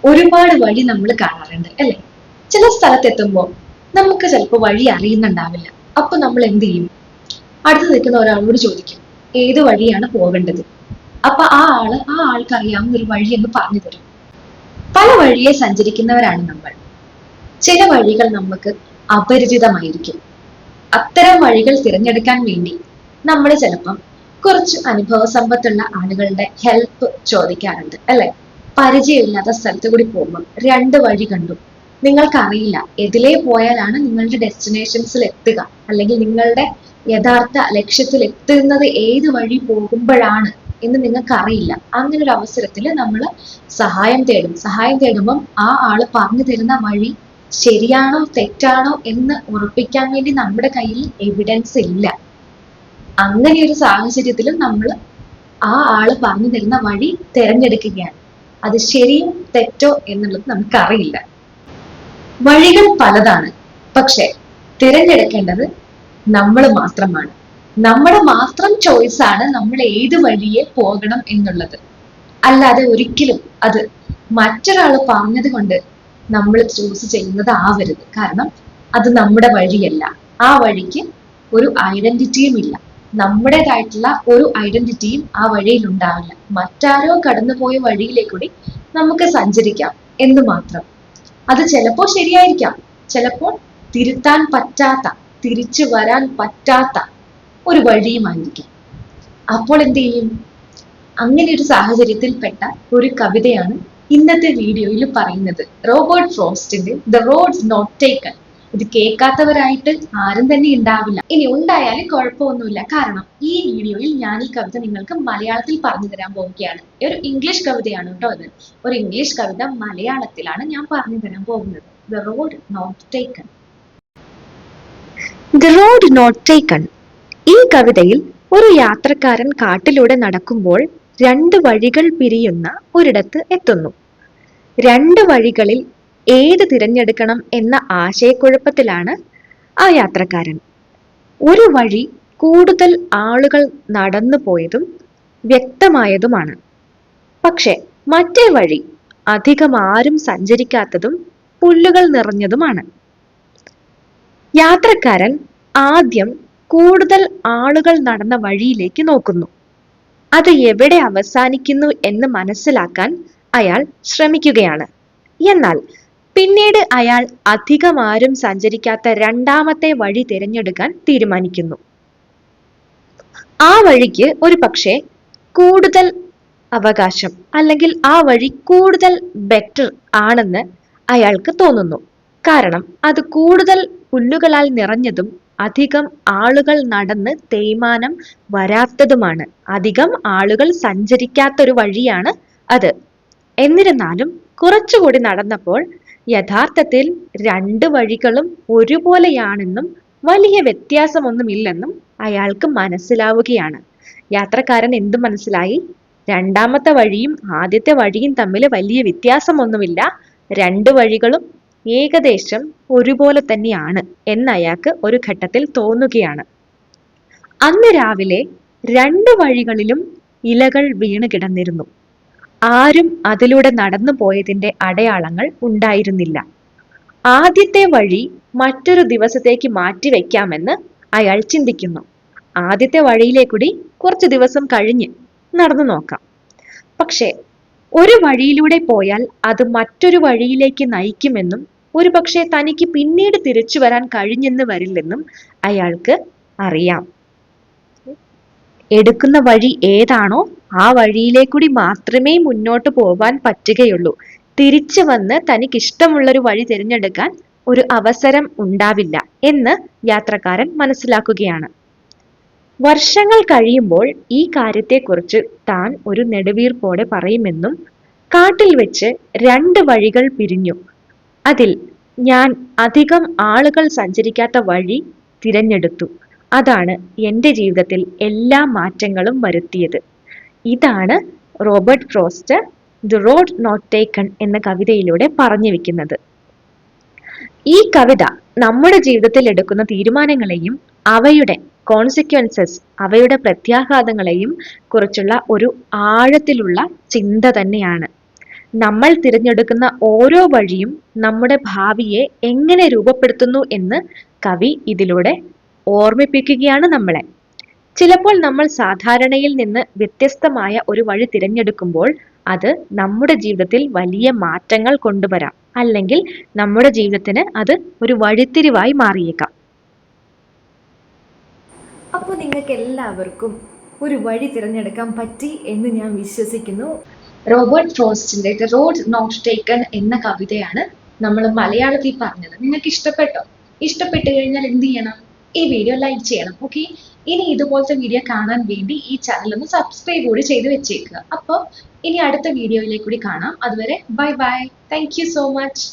ഒരുപാട് വഴി നമ്മൾ കാണാറുണ്ട് അല്ലെ? ചില സ്ഥലത്തെത്തുമ്പോൾ നമുക്ക് ചിലപ്പോൾ വഴി അറിയുന്നുണ്ടാവില്ല. അപ്പൊ നമ്മൾ എന്ത് ചെയ്യും? അടുത്ത് നിൽക്കുന്ന ഒരാളോട് ചോദിക്കും, ഏത് വഴിയാണ് പോകേണ്ടത്? അപ്പൊ ആ ആൾക്ക് അറിയാവുന്ന ഒരു വഴി എന്ന് പറഞ്ഞു തരും. പല വഴിയെ സഞ്ചരിക്കുന്നവരാണ് നമ്മൾ. ചില വഴികൾ നമുക്ക് അപരിചിതമായിരിക്കും. അത്തരം വഴികൾ തിരഞ്ഞെടുക്കാൻ വേണ്ടി നമ്മൾ ചിലപ്പം കുറച്ച് അനുഭവ സമ്പത്തുള്ള ആളുകളുടെ ഹെൽപ്പ് ചോദിക്കാറുണ്ട് അല്ലെ? പരിചയമില്ലാത്ത സ്ഥലത്ത് കൂടി പോകുമ്പോൾ രണ്ട് വഴി കണ്ടു, നിങ്ങൾക്കറിയില്ല എതിലേ പോയാലാണ് നിങ്ങളുടെ ഡെസ്റ്റിനേഷൻസിൽ എത്തുക, അല്ലെങ്കിൽ നിങ്ങളുടെ യഥാർത്ഥ ലക്ഷ്യത്തിൽ എത്തുന്നത് ഏത് വഴി പോകുമ്പോഴാണ് എന്ന് നിങ്ങൾക്ക് അറിയില്ല. അങ്ങനെ ഒരു അവസരത്തിൽ നമ്മൾ സഹായം തേടും. സഹായം തേടുമ്പം ആ ആള് പറഞ്ഞു തരുന്ന വഴി ശരിയാണോ തെറ്റാണോ എന്ന് ഉറപ്പിക്കാൻ വേണ്ടി നമ്മുടെ കയ്യിൽ എവിഡൻസ് ഇല്ല. അങ്ങനെ ഒരു സാഹചര്യത്തിലും നമ്മൾ ആ ആള് പറഞ്ഞു തരുന്ന വഴി തിരഞ്ഞെടുക്കുകയാണ്. അത് ശരിയോ തെറ്റോ എന്നുള്ളത് നമുക്കറിയില്ല. വഴികൾ പലതാണ്, പക്ഷെ തിരഞ്ഞെടുക്കേണ്ടത് നമ്മൾ മാത്രമാണ്. നമ്മുടെ മാത്രം ചോയ്സ് ആണ് നമ്മൾ ഏത് വഴിയെ പോകണം എന്നുള്ളത്. അല്ലാതെ ഒരിക്കലും അത് മറ്റൊരാൾ പറഞ്ഞത് കൊണ്ട് നമ്മൾ ചൂസ് ചെയ്യുന്നത് ആവരുത്. കാരണം അത് നമ്മുടെ വഴിയല്ല. ആ വഴിക്ക് ഒരു ഐഡന്റിറ്റിയും ഇല്ല. നമ്മുടേതായിട്ടുള്ള ഒരു ഐഡന്റിറ്റിയും ആ വഴിയിൽ ഉണ്ടാവില്ല. മറ്റാരോ കടന്നുപോയ വഴിയിലേക്കൂടി നമുക്ക് സഞ്ചരിക്കാം എന്ന് മാത്രം. അത് ചിലപ്പോൾ ശരിയായിരിക്കാം, ചിലപ്പോൾ തിരുത്താൻ പറ്റാത്ത, തിരിച്ചു വരാൻ പറ്റാത്ത ഒരു വഴിയുമായിരിക്കും. അപ്പോൾ എന്ത് ചെയ്യും? അങ്ങനെ ഒരു സാഹചര്യത്തിൽപ്പെട്ട ഒരു കവിതയാണ് ഇന്നത്തെ വീഡിയോയിൽ പറയുന്നത്. റോബർട്ട് ഫ്രോസ്റ്റിന്റെ ദ റോഡ്സ് നോട്ട് ടേക്കൺ. ഇത് കേൾക്കാത്തവരായിട്ട് ആരും തന്നെ ഉണ്ടാവില്ല. ഇനി ഉണ്ടായാലും കുഴപ്പമൊന്നുമില്ല. കാരണം ഈ വീഡിയോയിൽ ഞാൻ ഈ കവിത നിങ്ങൾക്ക് മലയാളത്തിൽ പറഞ്ഞു തരാൻ പോവുകയാണ്. ഒരു ഇംഗ്ലീഷ് കവിതയാണ് കേട്ടോ ഇത്. ഒരു ഇംഗ്ലീഷ് കവിത മലയാളത്തിലാണ് ഞാൻ പറഞ്ഞു തരാൻ പോകുന്നത്. The road not taken. The road not taken. ഈ കവിതയിൽ ഒരു യാത്രക്കാരൻ കാട്ടിലൂടെ നടക്കുമ്പോൾ രണ്ട് വഴികൾ പിരിയുന്ന ഒരിടത്ത് എത്തുന്നു. രണ്ട് വഴികളിൽ ഏത് തിരഞ്ഞെടുക്കണം എന്ന ആശയക്കുഴപ്പത്തിലാണ് ആ യാത്രക്കാരൻ. ഒരു വഴി കൂടുതൽ ആളുകൾ നടന്നു പോയതും വ്യക്തമായതുമാണ്. പക്ഷെ മറ്റേ വഴി അധികം ആരും സഞ്ചരിക്കാത്തതും പുല്ലുകൾ നിറഞ്ഞതുമാണ്. യാത്രക്കാരൻ ആദ്യം കൂടുതൽ ആളുകൾ നടന്ന വഴിയിലേക്ക് നോക്കുന്നു. അത് എവിടെ അവസാനിക്കുന്നു എന്ന് മനസ്സിലാക്കാൻ അയാൾ ശ്രമിക്കുകയാണ്. എന്നാൽ പിന്നീട് അയാൾ അധികം ആരും സഞ്ചരിക്കാത്ത രണ്ടാമത്തെ വഴി തിരഞ്ഞെടുക്കാൻ തീരുമാനിക്കുന്നു. ആ വഴിക്ക് ഒരു പക്ഷേ കൂടുതൽ അവകാശം, അല്ലെങ്കിൽ ആ വഴി കൂടുതൽ ബെറ്റർ ആണെന്ന് അയാൾക്ക് തോന്നുന്നു. കാരണം അത് കൂടുതൽ പുല്ലുകളാൽ നിറഞ്ഞതും അധികം ആളുകൾ നടന്ന് തേയ്മാനം വരാത്തതുമാണ്. അധികം ആളുകൾ സഞ്ചരിക്കാത്തൊരു വഴിയാണ് അത്. എന്നിരുന്നാലും കുറച്ചുകൂടി നടന്നപ്പോൾ യഥാർത്ഥത്തിൽ രണ്ട് വഴികളും ഒരുപോലെയാണെന്നും വലിയ വ്യത്യാസമൊന്നുമില്ലെന്നും അയാൾക്ക് മനസ്സിലാവുകയാണ്. യാത്രക്കാരൻ എന്ത് മനസ്സിലായി? രണ്ടാമത്തെ വഴിയും ആദ്യത്തെ വഴിയും തമ്മിൽ വലിയ വ്യത്യാസമൊന്നുമില്ല, രണ്ട് വഴികളും ഏകദേശം ഒരുപോലെ തന്നെയാണ് എന്ന് അയാൾക്ക് ഒരു ഘട്ടത്തിൽ തോന്നുകയാണ്. അന്ന് രാവിലെ രണ്ട് വഴികളിലും ഇലകൾ വീണ് കിടന്നിരുന്നു. ആരും അതിലൂടെ നടന്നു പോയതിന്റെ അടയാളങ്ങൾ ഉണ്ടായിരുന്നില്ല. ആദ്യത്തെ വഴി മറ്റൊരു ദിവസത്തേക്ക് മാറ്റിവെക്കാമെന്ന് അയാൾ ചിന്തിക്കുന്നു. ആദ്യത്തെ വഴിയിലേക്കൂടി കുറച്ച് ദിവസം കഴിഞ്ഞ് നടന്നു നോക്കാം. പക്ഷെ ഒരു വഴിയിലൂടെ പോയാൽ അത് മറ്റൊരു വഴിയിലേക്ക് നയിക്കുമെന്നും ഒരുപക്ഷെ തനിക്ക് പിന്നീട് തിരിച്ചു വരാൻ കഴിഞ്ഞെന്ന് വരില്ലെന്നും അയാൾക്ക് അറിയാം. എടുക്കുന്ന വഴി ഏതാണോ ആ വഴിയിലേക്കൂടി മാത്രമേ മുന്നോട്ട് പോകാൻ പറ്റുകയുള്ളൂ. തിരിച്ചു വന്ന് തനിക്ക് ഇഷ്ടമുള്ളൊരു വഴി തിരഞ്ഞെടുക്കാൻ ഒരു അവസരം ഉണ്ടാവില്ല എന്ന് യാത്രക്കാരൻ മനസ്സിലാക്കുകയാണ്. വർഷങ്ങൾ കഴിയുമ്പോൾ ഈ കാര്യത്തെക്കുറിച്ച് താൻ ഒരു നെടുവീർപ്പോടെ പറയുമെന്നും, കാട്ടിൽ വെച്ച് രണ്ട് വഴികൾ പിരിഞ്ഞു, അതിൽ ഞാൻ അധികം ആളുകൾ സഞ്ചരിക്കാത്ത വഴി തിരഞ്ഞെടുത്തു. അതാണ് എൻ്റെ ജീവിതത്തിൽ എല്ലാ മാറ്റങ്ങളും വരുത്തിയത്. ഇതാണ് Robert Frost the road not taken എന്ന കവിതയിലൂടെ പറഞ്ഞു വെക്കുന്നത്. ഈ കവിത നമ്മുടെ ജീവിതത്തിൽ എടുക്കുന്ന തീരുമാനങ്ങളെയും അവയുടെ കോൺസിക്വൻസസ്, അവയുടെ പ്രത്യാഘാതങ്ങളെയും കുറിച്ചുള്ള ഒരു ആഴത്തിലുള്ള ചിന്ത തന്നെയാണ്. നമ്മൾ തിരഞ്ഞെടുക്കുന്ന ഓരോ വഴിയും നമ്മുടെ ഭാവിയെ എങ്ങനെ രൂപപ്പെടുത്തുന്നു എന്ന് കവി ഇതിലൂടെ ഓർമ്മിപ്പിക്കുകയാണ് നമ്മളെ. ചിലപ്പോൾ നമ്മൾ സാധാരണയിൽ നിന്ന് വ്യത്യസ്തമായ ഒരു വഴി തിരഞ്ഞെടുക്കുമ്പോൾ അത് നമ്മുടെ ജീവിതത്തിൽ വലിയ മാറ്റങ്ങൾ കൊണ്ടുവരാം, അല്ലെങ്കിൽ നമ്മുടെ ജീവിതത്തിന് അത് ഒരു വഴിത്തിരിവായി മാറിയേക്കാം. അപ്പോൾ നിങ്ങൾക്ക് എല്ലാവർക്കും ഒരു വഴി തിരഞ്ഞെടുക്കാൻ പറ്റി എന്ന് ഞാൻ വിശ്വസിക്കുന്നു. റോബർട്ട് ഫ്രോസ്റ്റിന്റെ ദ റോഡ് നോട്ട് ടേക്കൺ എന്ന കവിതയാണ് നമ്മൾ മലയാളത്തിൽ പറഞ്ഞത്. നിങ്ങൾക്ക് ഇഷ്ടപ്പെട്ടോ? ഇഷ്ടപ്പെട്ടു കഴിഞ്ഞാൽ എന്ത് ചെയ്യണം? ഈ വീഡിയോ ലൈക്ക് ചെയ്യണം. ഓക്കെ, ഇനി ഇതുപോലത്തെ വീഡിയോ കാണാൻ വേണ്ടി ഈ ചാനൽ ഒന്ന് സബ്സ്ക്രൈബ് കൂടി ചെയ്ത് വെച്ചേക്കുക. അപ്പോൾ ഇനി അടുത്ത വീഡിയോയിലേക്ക് കൂടി കാണാം. അതുവരെ bye bye. Thank you so much.